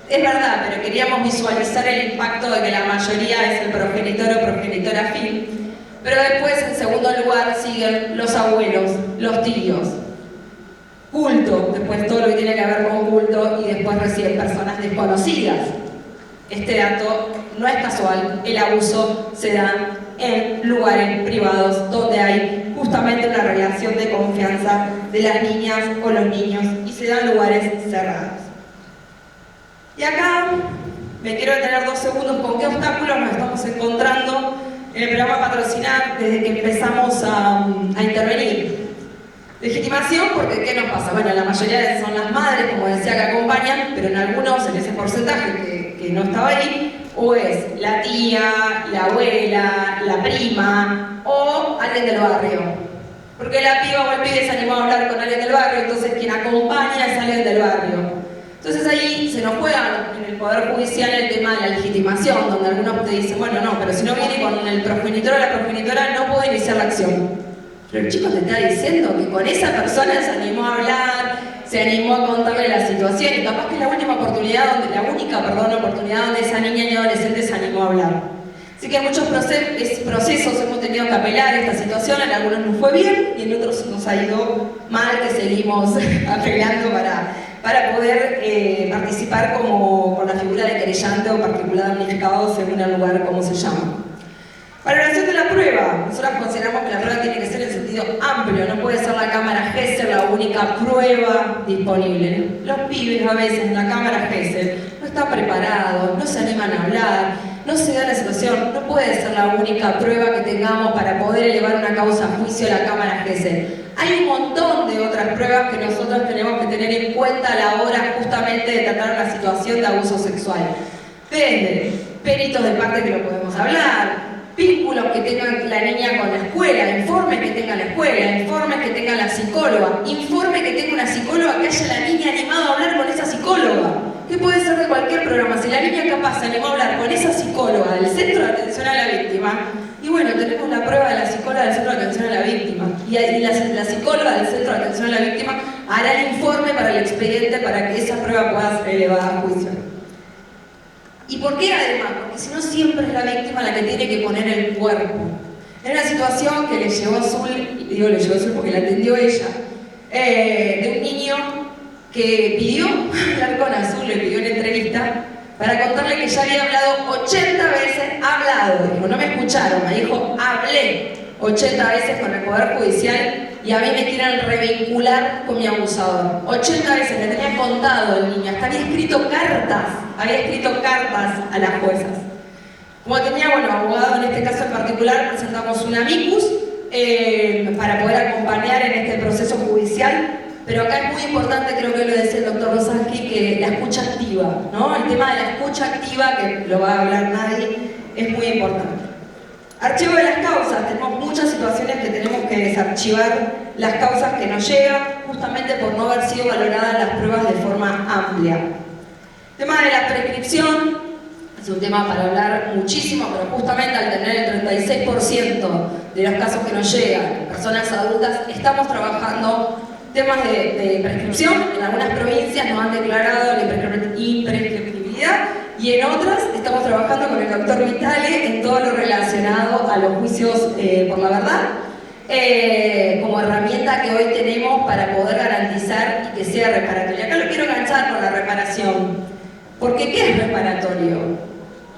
Es verdad, pero queríamos visualizar el impacto de que la mayoría es el progenitor o progenitora afín. Pero después, en segundo lugar, siguen los abuelos, los tíos. Culto, después todo lo que tiene que ver con culto, y después recién personas desconocidas. Este dato no es casual, el abuso se da en lugares privados donde hay justamente una relación de confianza de las niñas o los niños y se da en lugares cerrados. Y acá me quiero detener 2 segundos con qué obstáculos nos estamos encontrando en el programa Patrocinar desde que empezamos a intervenir. Legitimación, porque ¿qué nos pasa? Bueno, la mayoría son las madres, como decía, que acompañan, pero en algunos, en ese porcentaje que no estaba ahí, o es la tía, la abuela, la prima, o alguien del barrio. Porque la piba o el pibe se animó a hablar con alguien del barrio, entonces quien acompaña es alguien del barrio. Entonces ahí se nos juega en el Poder Judicial el tema de la legitimación, donde algunos te dicen, bueno, no, pero si no viene con el progenitor o la progenitora no puedo iniciar la acción. Pero el chico te está diciendo que con esa persona se animó a hablar, se animó a contarle la situación, y capaz que es la única oportunidad donde esa niña y adolescente se animó a hablar. Así que en muchos procesos hemos tenido que apelar a esta situación, en algunos nos fue bien y en otros nos ha ido mal, que seguimos apelando para poder participar con la figura de querellante o particular damnificado según el lugar como se llama. Valoración de la prueba. Nosotros consideramos que la prueba tiene que ser en sentido amplio, no puede ser la cámara Gesell la única prueba disponible. Los pibes a veces en la cámara Gesell no están preparados, no se animan a hablar, no se da la situación, no puede ser la única prueba que tengamos para poder elevar una causa a juicio a la cámara Gesell. Hay un montón de otras pruebas que nosotros tenemos que tener en cuenta a la hora justamente de tratar una situación de abuso sexual. Desde peritos de parte que lo podemos hablar, vínculos que tenga la niña con la escuela, informes que tenga la escuela, informes que tenga la psicóloga, informe que tenga una psicóloga que haya la niña animado a hablar con esa psicóloga, que puede ser de cualquier programa. Si la niña capaz se animó a hablar con esa psicóloga del Centro de Atención a la Víctima, y bueno, tenemos la prueba de la psicóloga del Centro de Atención a la Víctima, y la psicóloga del Centro de Atención a la Víctima hará el informe para el expediente para que esa prueba pueda ser elevada a juicio. ¿Y por qué además? Porque si no siempre es la víctima la que tiene que poner el cuerpo. Era una situación que le llevó Azul, y digo le llevó Azul porque la atendió ella, de un niño que pidió hablar con Azul, le pidió una entrevista para contarle que ya había hablado 80 veces, dijo, no me escucharon, me dijo, hablé 80 veces con el Poder Judicial y a mí me quieren revincular con mi abusador. 80 veces, le tenía contado el niño, hasta había escrito cartas a las juezas. Como tenía, abogado en este caso en particular, presentamos un amicus para poder acompañar en este proceso judicial, pero acá es muy importante, creo que lo decía el doctor Rosansky, que la escucha activa, ¿no? El tema de la escucha activa, que lo va a hablar nadie, es muy importante. Archivo de las causas, tenemos muchas situaciones que tenemos que desarchivar las causas que nos llegan, justamente por no haber sido valoradas las pruebas de forma amplia. El tema de la prescripción es un tema para hablar muchísimo, pero justamente al tener el 36% de los casos que nos llegan, personas adultas, estamos trabajando temas de prescripción. En algunas provincias nos han declarado la imprescriptibilidad y en otras estamos trabajando con el doctor Vitale en todo lo relacionado a los juicios por la verdad, como herramienta que hoy tenemos para poder garantizar y que sea reparatorio. Acá lo quiero enganchar con la reparación, porque ¿qué es reparatorio?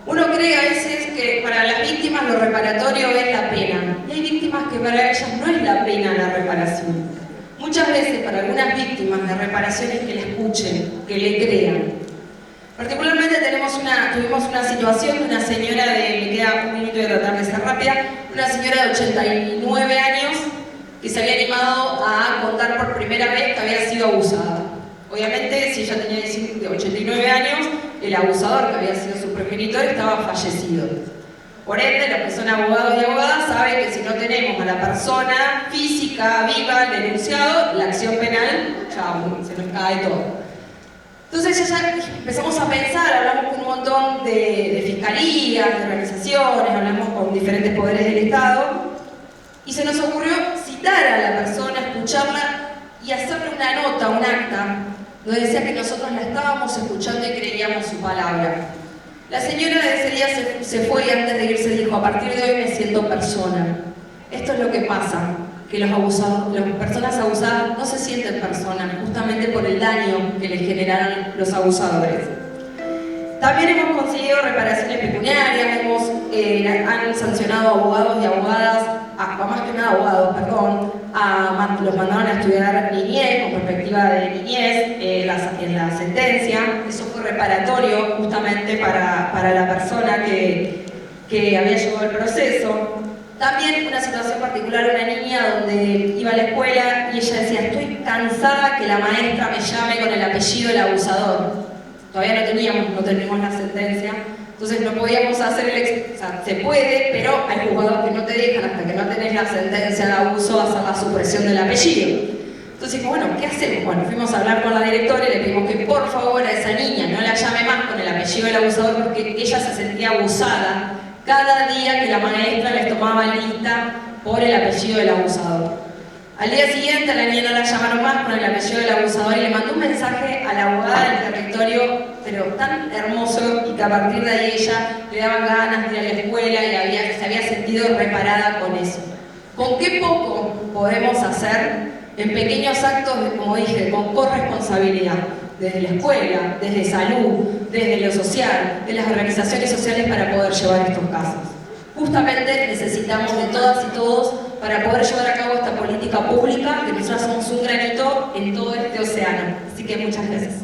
Uno cree a veces que para las víctimas lo reparatorio es la pena, y hay víctimas que para ellas no es la pena la reparación. Muchas veces para algunas víctimas de reparación es que la escuchen, que le crean. Particularmente tuvimos una situación de una señora me queda un minuto de tratar de ser rápida, una señora de 89 años que se había animado a contar por primera vez que había sido abusada. Obviamente, si ella tenía 89 años, el abusador, que había sido su progenitor, estaba fallecido. Por ende, la persona abogado y abogada sabe que si no tenemos a la persona física, viva, el denunciado, la acción penal, chao, se nos cae todo. Entonces ya empezamos a pensar, hablamos con un montón de fiscalías, de organizaciones, hablamos con diferentes poderes del Estado, y se nos ocurrió citar a la persona, escucharla y hacerle una nota, un acta, Nos decía que nosotros la estábamos escuchando y creíamos su palabra. La señora de ese día se fue y antes de irse dijo: a partir de hoy me siento persona. Esto es lo que pasa, que las personas abusadas no se sienten personas, justamente por el daño que les generaron los abusadores. También hemos conseguido reparaciones pecuniarias, han sancionado abogados y abogadas, más que nada abogados, perdón, los mandaron a estudiar niñez, con perspectiva de niñez, en la sentencia. Eso fue reparatorio justamente para la persona que había llevado el proceso. También una situación particular, una niña donde iba a la escuela y ella decía: estoy cansada que la maestra me llame con el apellido del abusador. Todavía no teníamos la sentencia, entonces no podíamos hacer o sea, se puede, pero hay juzgados que no te dejan hasta que no tenés la sentencia de abuso hacer la supresión del apellido. Entonces dijimos: bueno, ¿qué hacemos? Bueno, fuimos a hablar con la directora y le pedimos que por favor a esa niña no la llame más con el apellido del abusador, porque ella se sentía abusada cada día que la maestra les tomaba lista por el apellido del abusador. Al día siguiente a la niña no la llamaron más con el apellido del abusador y le mandó un mensaje a la abogada del territorio, pero tan hermoso, y que a partir de ahí ella le daban ganas de ir a la escuela y se había sentido reparada con eso. ¿Con qué poco podemos hacer en pequeños actos, como dije, con corresponsabilidad? Desde la escuela, desde salud, desde lo social, de las organizaciones sociales para poder llevar estos casos. Justamente necesitamos de todas y todos para poder llevar a cabo esta política pública, que nosotros somos un granito en todo este océano. Así que muchas gracias.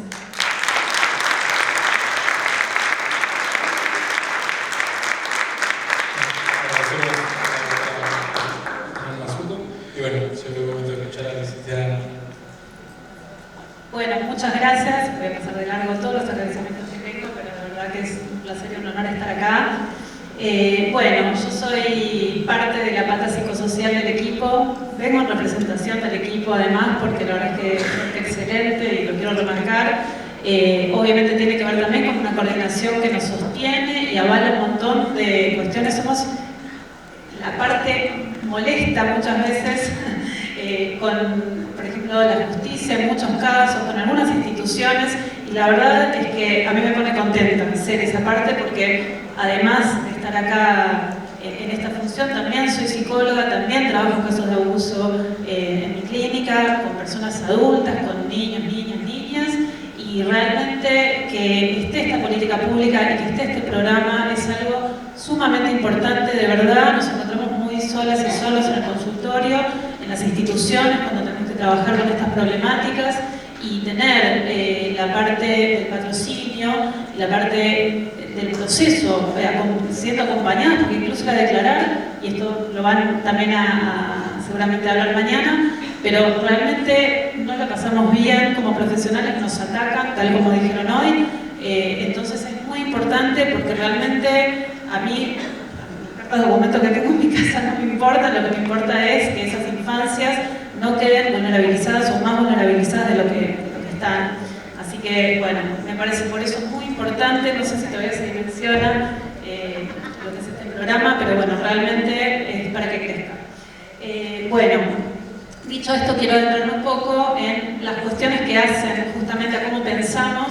Y bueno, siempre momento de escuchar a la licenciada. Bueno, muchas gracias. Voy a pasar de largo todos los agradecimientos que tengo, pero la verdad que es un placer y un honor estar acá. Bueno, yo soy parte de la pata psicosocial del equipo. Vengo en representación del equipo además, porque la verdad es que es excelente y lo quiero remarcar. Obviamente tiene que ver también con una coordinación que nos sostiene y avala un montón de cuestiones. Somos la parte molesta muchas veces con, por ejemplo, la justicia en muchos casos, con algunas instituciones, y la verdad es que a mí me pone contenta ser esa parte, porque además de estar acá en esta función, también soy psicóloga, también trabajo en casos de abuso en mi clínica, con personas adultas, con niños, niñas, y realmente que esté esta política pública y que esté este programa es algo sumamente importante. De verdad, nos encontramos muy solas y solos en el consultorio, en las instituciones, cuando tenemos que trabajar con estas problemáticas, y tener la parte del patrocinio, la parte del proceso, siendo acompañadas, porque incluso la declarar, y esto lo van también seguramente a hablar mañana, pero realmente no la pasamos bien como profesionales, nos atacan, tal como dijeron hoy. Entonces es muy importante, porque realmente a mí, los documentos que tengo en mi casa no me importan, lo que me importa es que esas infancias no queden vulnerabilizadas o más vulnerabilizadas de lo que están. Así que, bueno, me parece por eso muy importante. No sé si todavía se dimensiona lo que es este programa, pero bueno, realmente es para que crezca. Bueno, dicho esto, quiero adentrarme un poco en las cuestiones que hacen justamente a cómo pensamos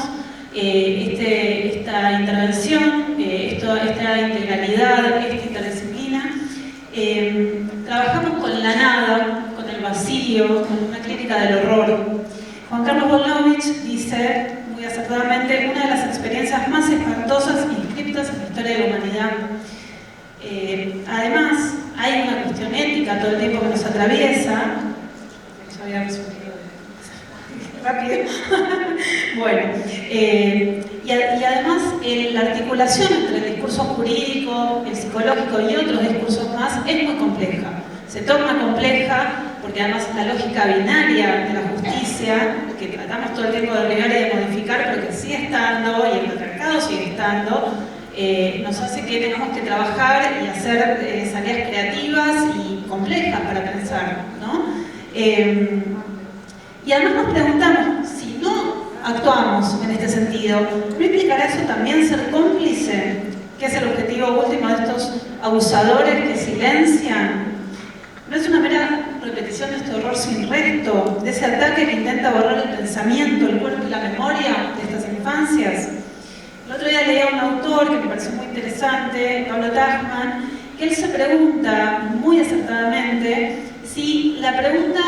esta intervención, esta integralidad, esta interdisciplina. Trabajamos con la nada, con el vacío, con una clínica del horror. Juan Carlos Volnovich dice, muy acertadamente, una de las experiencias más espantosas inscriptas en la historia de la humanidad. Además, hay una cuestión ética todo el tiempo que nos atraviesa. Ya había resumido rápido. Bueno, y además la articulación entre el discurso jurídico, el psicológico y otros discursos más es muy compleja. Se torna compleja porque además la lógica binaria de la justicia, que tratamos todo el tiempo de obligar y de modificar, pero que sigue estando, y el patriarcado sigue estando, nos hace que tengamos que trabajar y hacer salidas creativas y complejas para pensar, ¿no? Y además nos preguntamos, si no actuamos en este sentido, ¿no implicará eso también ser cómplice? ¿Qué es el objetivo último de estos abusadores que silencian? No es una mera repetición repetición de este horror sin resto, de ese ataque que intenta borrar el pensamiento, el cuerpo y la memoria de estas infancias. El otro día leía a un autor que me pareció muy interesante, Pablo Tachman, que él se pregunta muy acertadamente si la pregunta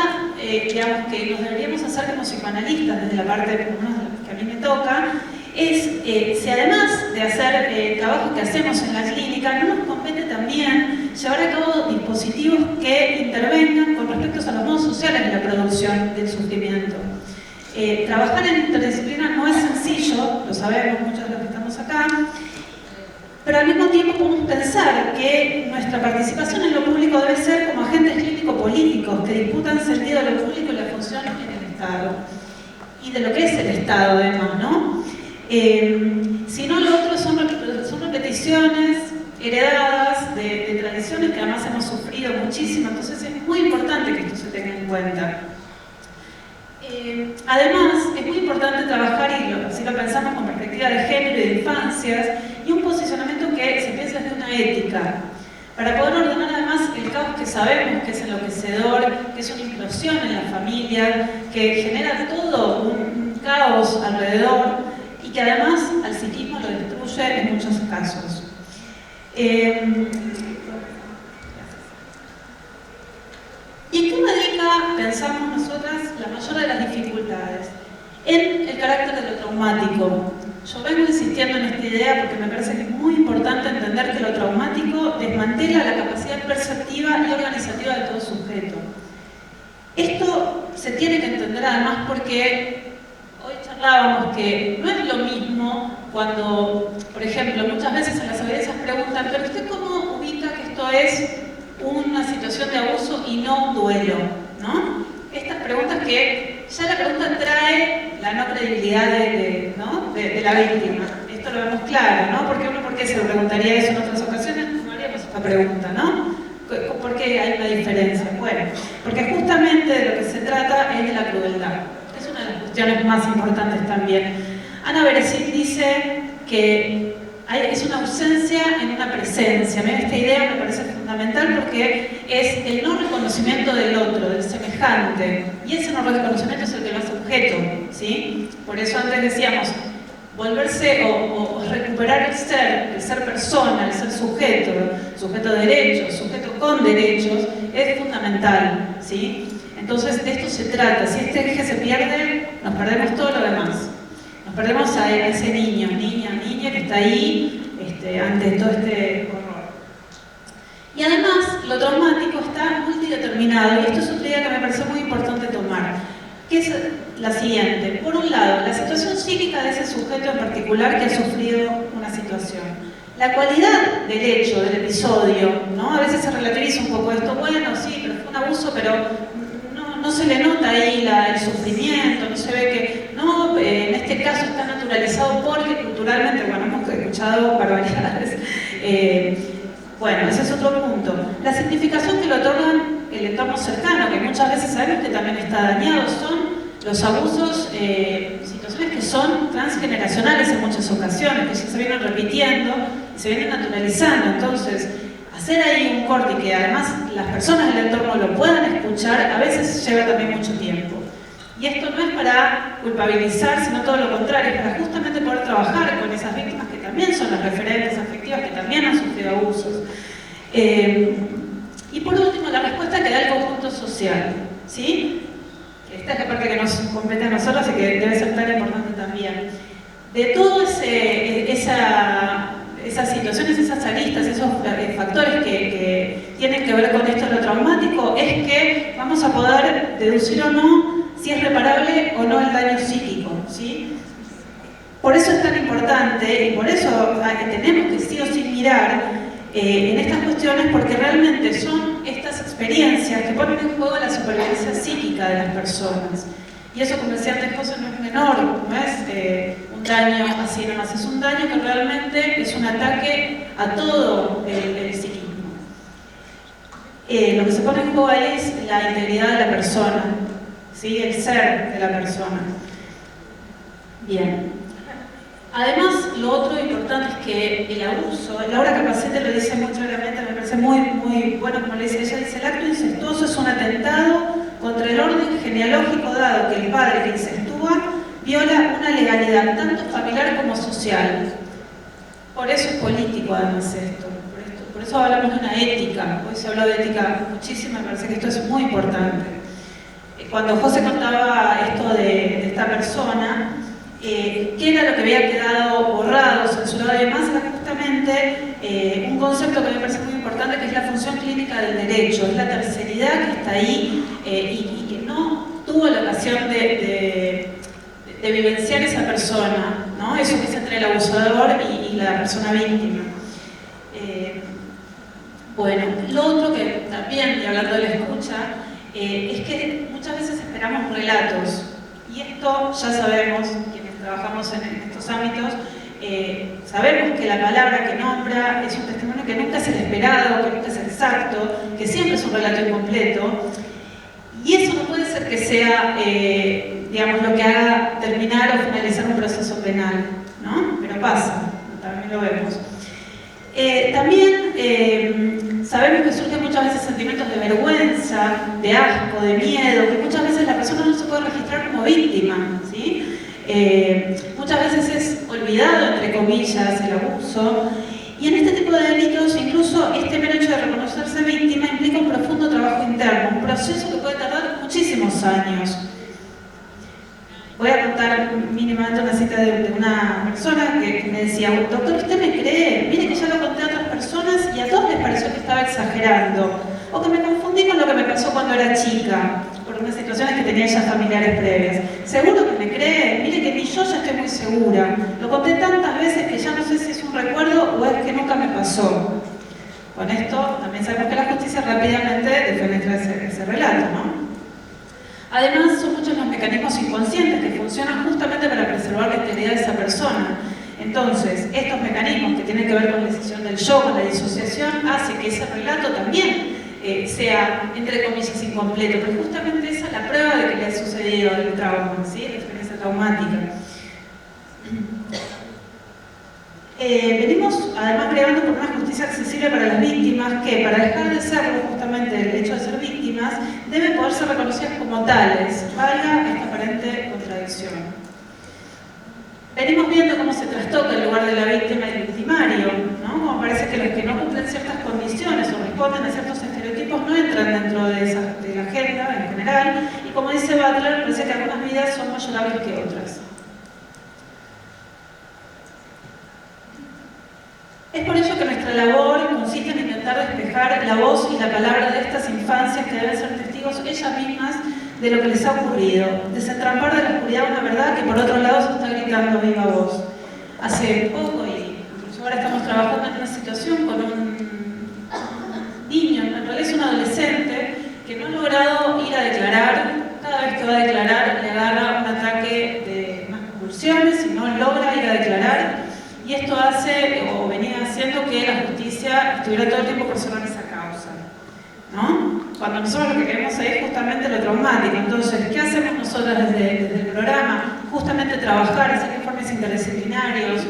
digamos, que nos deberíamos hacer como psicoanalistas desde la parte por lo menos que a mí me toca, es si además de hacer el trabajo que hacemos en la clínica, no nos compete también llevar a cabo dispositivos que intervengan con respecto a los modos sociales de la producción del sufrimiento. Trabajar en interdisciplina no es sencillo, lo sabemos muchos de los que estamos acá, pero al mismo tiempo podemos pensar que nuestra participación en lo público debe ser como agentes clínico-políticos que disputan sentido de lo público y la función en el Estado. Y de lo que es el Estado, además, ¿no? Si no, lo otro son repeticiones heredadas de tradiciones que además hemos sufrido muchísimo, entonces es muy importante que esto se tenga en cuenta. Además, es muy importante trabajar, y si lo pensamos con perspectiva de género y de infancias, y un posicionamiento que se piensa desde una ética, para poder ordenar además el caos que sabemos que es enloquecedor, que es una implosión en la familia, que genera todo un caos alrededor y que además al psiquismo lo destruye en muchos casos. ¿Y en qué radica, pensamos nosotras, la mayor de las dificultades? En el carácter de lo traumático. Yo vengo insistiendo en esta idea porque me parece que es muy importante entender que lo traumático desmantela la capacidad perceptiva y organizativa de todo sujeto. Esto se tiene que entender además porque hoy charlábamos que no es lo mismo cuando, por ejemplo, muchas veces en las audiencias preguntan, pero ¿usted cómo ubica que esto es una situación de abuso y no un duelo? ¿No? Estas preguntas que ya la pregunta trae la no credibilidad de la víctima. Esto lo vemos claro, ¿no? Porque uno, ¿por qué se lo preguntaría eso en otras ocasiones? No haríamos esta pregunta, ¿no? ¿Por qué hay una diferencia? Bueno, porque justamente de lo que se trata es de la crueldad. Es una de las cuestiones más importantes también. Ana Beresit dice que es una ausencia en una presencia. Esta idea me parece fundamental porque es el no reconocimiento del otro, del semejante. Y ese no reconocimiento es el que lo hace objeto, ¿sí? Por eso antes decíamos, volverse o recuperar el ser persona, el ser sujeto de derechos, sujeto con derechos, es fundamental, ¿sí? Entonces de esto se trata. Si este eje se pierde, nos perdemos todo lo demás. Nos perdemos a ese niño, niña que está ahí ante todo este horror. Y además, lo traumático está multideterminado, y esto es otra idea que me parece muy importante tomar, que es la siguiente. Por un lado, la situación psíquica de ese sujeto en particular que ha sufrido una situación. La cualidad del hecho, del episodio, ¿no? A veces se relativiza un poco esto, bueno, sí, pero fue un abuso, pero no se le nota ahí el sufrimiento, no se ve que, no, en este caso está naturalizado porque culturalmente, bueno, hemos escuchado barbaridades. Bueno, ese es otro punto. La significación que le otorgan el entorno cercano, que muchas veces sabemos que también está dañado, son los abusos, situaciones que son transgeneracionales en muchas ocasiones, que ya se vienen repitiendo y se vienen naturalizando. Entonces, hacer ahí un corte y que además las personas del entorno lo puedan escuchar, a veces lleva también mucho tiempo. Y esto no es para culpabilizar, sino todo lo contrario, es para justamente poder trabajar con esas víctimas que también son las referentes afectivas, que también han sufrido abusos. Y por último, la respuesta que da el conjunto social, ¿sí? Esta es la parte que nos compete a nosotros y que debe ser tan importante también. De todas esas situaciones, esas aristas, esos factores que tienen que ver con esto de lo traumático, es que vamos a poder deducir o no si es reparable o no el daño psíquico, ¿sí? Por eso es tan importante y por eso tenemos que sí o sí mirar en estas cuestiones, porque realmente son estas experiencias que ponen en juego la supervivencia psíquica de las personas. Y eso, como decía antes José, no es menor, no es un daño así nomás, es un daño que realmente es un ataque a todo el psiquismo. Lo que se pone en juego ahí es la integridad de la persona, ¿sí? El ser de la persona. Bien. Además, lo otro importante es que el abuso, Laura Capacete lo dice muy claramente, me parece muy bueno como le dice ella, dice: el acto incestuoso es un atentado contra el orden genealógico dado que el padre que incestúa viola una legalidad tanto familiar como social. Por eso es político además esto, por eso hablamos de una ética, hoy se habló de ética muchísimo, me parece que esto es muy importante. Cuando José contaba esto de esta persona, qué era lo que había quedado borrado, censurado y demás, era justamente un concepto que me parece muy importante, que es la función clínica del derecho, es la terceridad que está ahí y que no tuvo la ocasión de vivenciar esa persona, ¿no? Eso que es entre el abusador y la persona víctima. Bueno, lo otro que también, y hablando de la escucha, es que muchas veces esperamos relatos, y esto ya sabemos, quienes trabajamos en estos ámbitos, sabemos que la palabra que nombra es un testimonio que nunca es el esperado, que nunca es exacto, que siempre es un relato incompleto, y eso no puede ser que sea, digamos, lo que haga terminar o finalizar un proceso penal, ¿no? Pero pasa, también lo vemos. También sabemos que surgen muchas veces sentimientos de vergüenza, de asco, de miedo, que muchas veces la persona no se puede registrar como víctima, ¿sí? Muchas veces es olvidado, entre comillas, el abuso. Y en este tipo de delitos, incluso este mero hecho de reconocerse víctima implica un profundo trabajo interno, un proceso que puede tardar muchísimos años. Voy a contar mínimamente una cita de una persona que me decía: doctor, ¿usted me cree? Mire que ya lo conté a otras personas y a todos les pareció que estaba exagerando, o que me confundí con lo que me pasó cuando era chica, por unas situaciones que tenía ya familiares previas. ¿Seguro que me cree? Mire que ni yo ya estoy muy segura. Lo conté tantas veces que ya no sé si es un recuerdo o es que nunca me pasó. Con esto también sabemos que la justicia rápidamente defenestra ese relato, ¿no? Además, son muchos los mecanismos inconscientes que funcionan justamente para preservar la integridad de esa persona. Entonces, estos mecanismos que tienen que ver con la decisión del yo, con la disociación, hace que ese relato también sea, entre comillas, incompleto, pero justamente esa es la prueba de que le ha sucedido el trauma, ¿sí? La experiencia traumática. Venimos además peleando por una justicia accesible para las víctimas que, para dejar de serlo justamente el hecho de ser víctimas, deben poder ser reconocidas como tales, valga esta aparente contradicción. Venimos viendo cómo se trastoca el lugar de la víctima y el victimario, ¿no? Como parece que los que no cumplen ciertas condiciones o responden a ciertos estereotipos no entran dentro de la agenda en general, y como dice Butler, parece que algunas vidas son más llorables que otras. Es por ello que nuestra labor consiste en intentar despejar la voz y la palabra de estas infancias que deben ser testigos ellas mismas de lo que les ha ocurrido, desentrampar de la oscuridad una verdad que por otro lado se está gritando a viva voz. Hace poco, y incluso ahora estamos trabajando en una situación con un niño, en realidad es un adolescente, que no ha logrado ir a declarar. Cada vez que va a declarar le agarra un ataque de unas convulsiones y no logra ir a declarar. Y esto hace, o venía haciendo, que la justicia estuviera todo el tiempo por cerrar esa causa, ¿no? Cuando nosotros lo que queremos es justamente lo traumático. Entonces, ¿qué hacemos nosotros desde el programa? Justamente trabajar, hacer informes interdisciplinarios,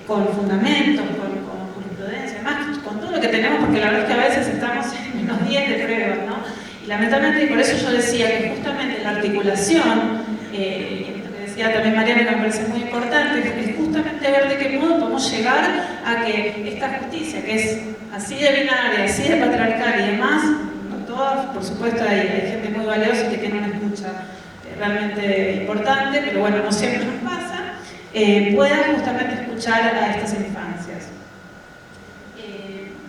con fundamentos, con jurisprudencia, además con todo lo que tenemos, porque la verdad es que a veces estamos en menos 10 de pruebas, ¿no? Y lamentablemente, y por eso yo decía que justamente la articulación, también Mariana, que me parece muy importante, es justamente ver de qué modo podemos llegar a que esta justicia, que es así de binaria, así de patriarcal y demás, no todas, por supuesto hay gente muy valiosa que tiene una escucha realmente importante, pero bueno, no siempre nos pasa, puedan justamente escuchar a estas infancias. Bien.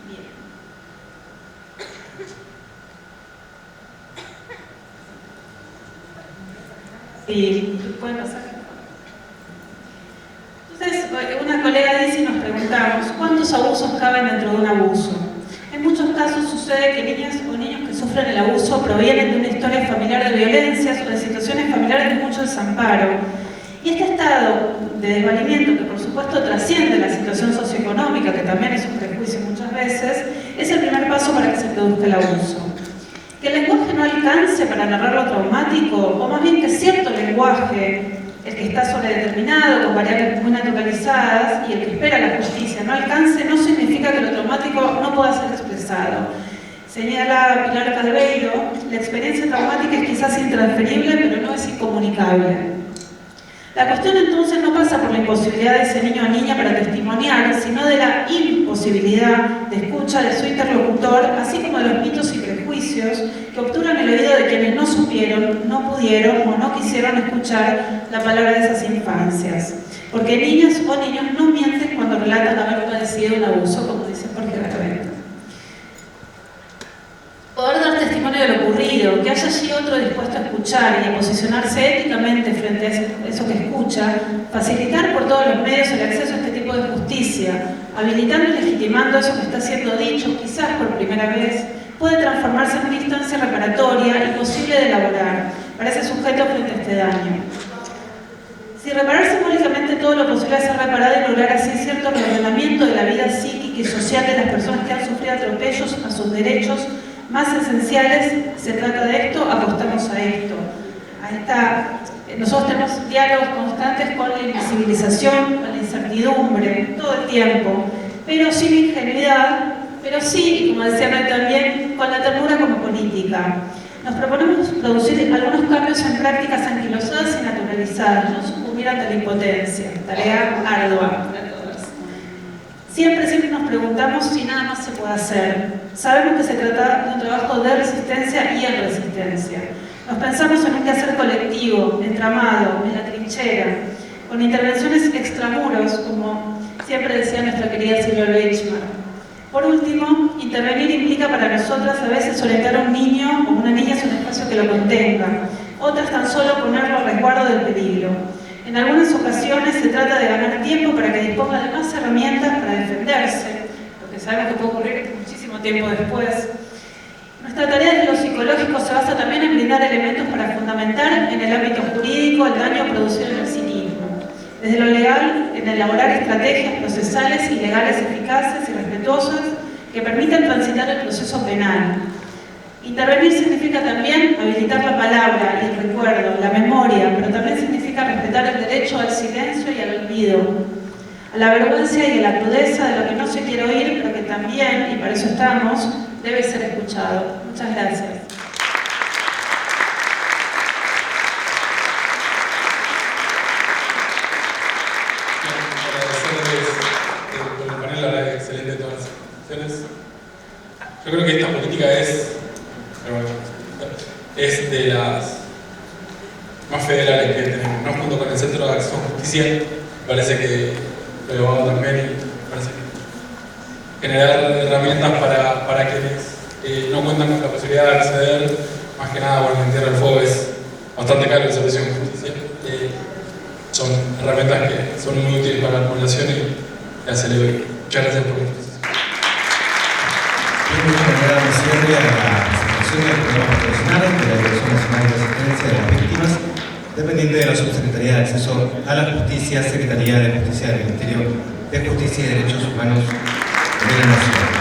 Sí, pueden pasar. Entonces, una colega dice y nos preguntamos, ¿cuántos abusos caben dentro de un abuso? En muchos casos sucede que niñas o niños que sufren el abuso provienen de una historia familiar de violencias o de situaciones familiares de mucho desamparo. Y este estado de desvalimiento, que por supuesto trasciende la situación socioeconómica, que también es un prejuicio muchas veces, es el primer paso para que se produzca el abuso. Que el lenguaje no alcance para narrar lo traumático, o más bien que cierto lenguaje el que está sobredeterminado, con variables muy naturalizadas, y el que espera la justicia no alcance, no significa que lo traumático no pueda ser expresado. Señala Pilar Calveiro, la experiencia traumática es quizás intransferible, pero no es incomunicable. La cuestión entonces no pasa por la imposibilidad de ese niño o niña para testimoniar, sino de la imposibilidad de escucha de su interlocutor, así como de los mitos y prejuicios que obturan el oído de quienes no supieron, no pudieron o no quisieron escuchar la palabra de esas infancias. Porque niñas o niños no mienten cuando relatan haber padecido un abuso, como dice Jorge Garaventa. Poder dar testimonio de lo ocurrido, que haya allí otro dispuesto a escuchar y a posicionarse éticamente frente a eso que escucha, facilitar por todos los medios el acceso a este tipo de justicia, habilitando y legitimando eso que está siendo dicho, quizás por primera vez, puede transformarse en una instancia reparatoria y posible de elaborar para ese sujeto frente a este daño. Si reparar simbólicamente todo lo posible a ser reparado y lograr así cierto reordenamiento de la vida psíquica y social de las personas que han sufrido atropellos a sus derechos más esenciales, se trata de esto, apostamos a esto. Nosotros tenemos diálogos constantes con la invisibilización, con la incertidumbre, todo el tiempo, pero sin ingenuidad, pero sí, como decía Noé también, con la ternura como política. Nos proponemos producir algunos cambios en prácticas anquilosadas y naturalizadas, no sucumbir ante la impotencia, tarea ardua. Siempre nos preguntamos si nada más se puede hacer. Sabemos que se trata de un trabajo de resistencia y en resistencia. Nos pensamos en un quehacer colectivo, entramado, en la trinchera, con intervenciones extramuros, como siempre decía nuestra querida Silvia Leichmann. Por último, intervenir implica para nosotras a veces orientar a un niño o una niña hacia un espacio que lo contenga, otras tan solo ponerlo a resguardo del peligro. En algunas ocasiones se trata de ganar tiempo para que disponga de más herramientas para defenderse, lo que sabemos que puede ocurrir muchísimo tiempo después. Nuestra tarea desde lo psicológico se basa también en brindar elementos para fundamentar en el ámbito jurídico el daño producido en el psiquismo. Desde lo legal, en elaborar estrategias procesales y legales eficaces y respetuosas que permitan transitar el proceso penal. Intervenir significa también habilitar la palabra, el recuerdo, la memoria, pero también significa respetar el derecho al silencio y al olvido, a la vergüenza y a la crudeza de lo que no se quiere oír, pero que también, y para eso estamos, debe ser escuchado. Muchas gracias. Excelente todas las presentaciones. Yo creo que esta política es de las más federales que tenemos, ¿no? Junto con el Centro de Acción Justicia, parece que lo vamos también y parece que generar herramientas para quienes no cuentan con la posibilidad de acceder, más que nada, bueno, en Tierra del Fuego es bastante caro el servicio de justicia. Son herramientas que son muy útiles para la población y ya se le doy. Muchas gracias por la exposición. Quiero generar un cierre a la presentación del programa patrocinado de la Dirección Nacional de Asistencia de las Víctimas, dependiente de la Subsecretaría de Acceso a la Justicia, Secretaría de Justicia del Ministerio de Justicia y Derechos Humanos de la Nación.